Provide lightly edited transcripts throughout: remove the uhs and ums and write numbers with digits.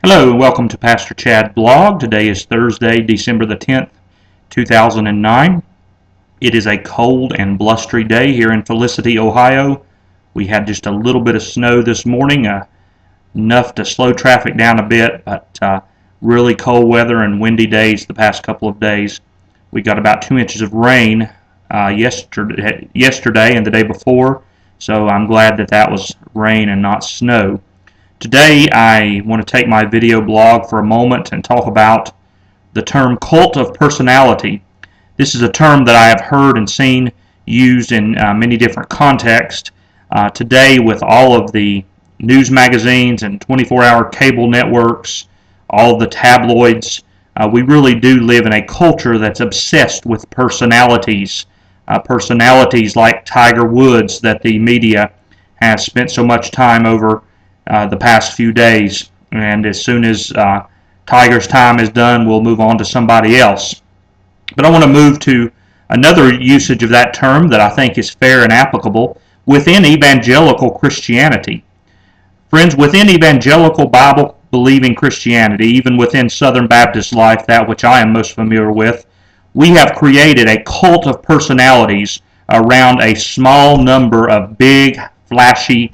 Hello and welcome to Pastor Chad Blog. Today is Thursday, December the 10th, 2009. It is a cold and blustery day here in Felicity, Ohio. We had just a little bit of snow this morning, enough to slow traffic down a bit, but really cold weather and windy days the past couple of days. We got about 2 inches of rain yesterday and the day before, so I'm glad that was rain and not snow. Today I want to take my video blog for a moment and talk about the term cult of personality. This is a term that I have heard and seen used in many different contexts. Today, with all of the news magazines and 24-hour cable networks, all of the tabloids, we really do live in a culture that's obsessed with personalities. Personalities like Tiger Woods that the media has spent so much time over the past few days, and as soon as Tiger's time is done, we'll move on to somebody else. But I want to move to another usage of that term that I think is fair and applicable within evangelical Christianity. Friends, within evangelical Bible-believing Christianity, even within Southern Baptist life, that which I am most familiar with, we have created a cult of personalities around a small number of big, flashy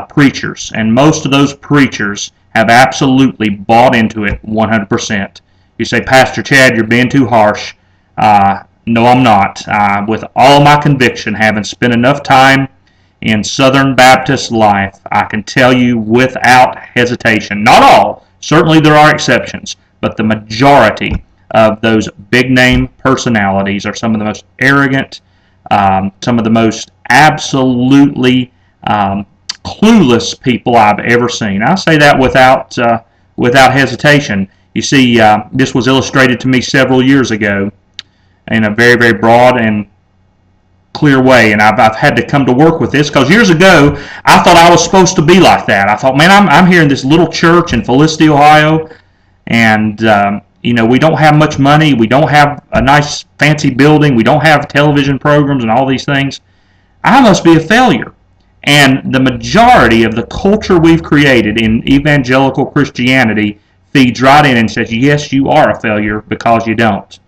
preachers, and most of those preachers have absolutely bought into it 100%. You say, Pastor Chad, you're being too harsh. No, I'm not. With all my conviction, having spent enough time in Southern Baptist life, I can tell you without hesitation, not all, certainly there are exceptions, but the majority of those big-name personalities are some of the most arrogant, some of the most absolutely clueless people I've ever seen. I say that without hesitation. You see, this was illustrated to me several years ago in a very, very broad and clear way, and I've had to come to work with this because years ago I thought I was supposed to be like that. I thought, man, I'm here in this little church in Felicity, Ohio, and we don't have much money, we don't have a nice fancy building, we don't have television programs and all these things. I must be a failure. And the majority of the culture we've created in evangelical Christianity feeds right in and says, yes, you are a failure because you don't.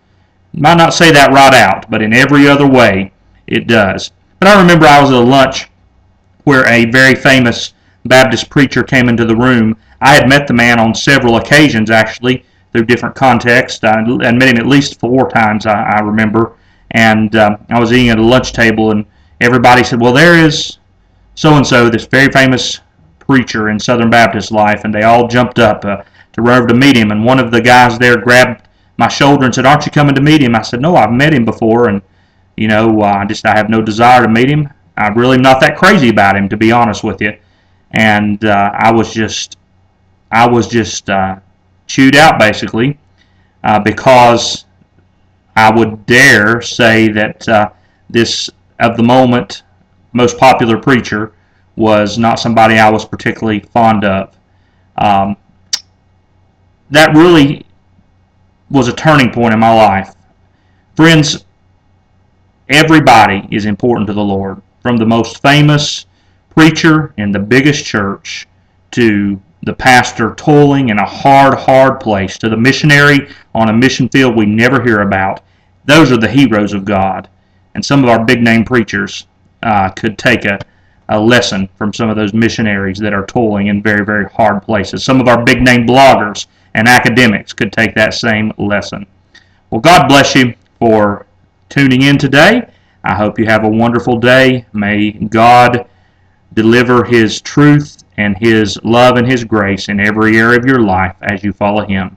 Might not say that right out, but in every other way, it does. But I remember I was at a lunch where a very famous Baptist preacher came into the room. I had met the man on several occasions, actually, through different contexts. I met him at least 4 times, I remember. And I was eating at a lunch table, and everybody said, well, there is so-and-so, this very famous preacher in Southern Baptist life, and they all jumped up to meet him, and one of the guys there grabbed my shoulder and said, aren't you coming to meet him? I said, no, I've met him before, and I have no desire to meet him. I'm really not that crazy about him, to be honest with you. And I was just chewed out, basically, because I would dare say that this, of the moment, most popular preacher was not somebody I was particularly fond of. That really was a turning point in my life. Friends, everybody is important to the Lord, from the most famous preacher in the biggest church to the pastor toiling in a hard place, to the missionary on a mission field we never hear about. Those are the heroes of God. And some of our big-name preachers could take a lesson from some of those missionaries that are toiling in very, very hard places. Some of our big-name bloggers and academics could take that same lesson. Well, God bless you for tuning in today. I hope you have a wonderful day. May God deliver His truth and His love and His grace in every area of your life as you follow Him.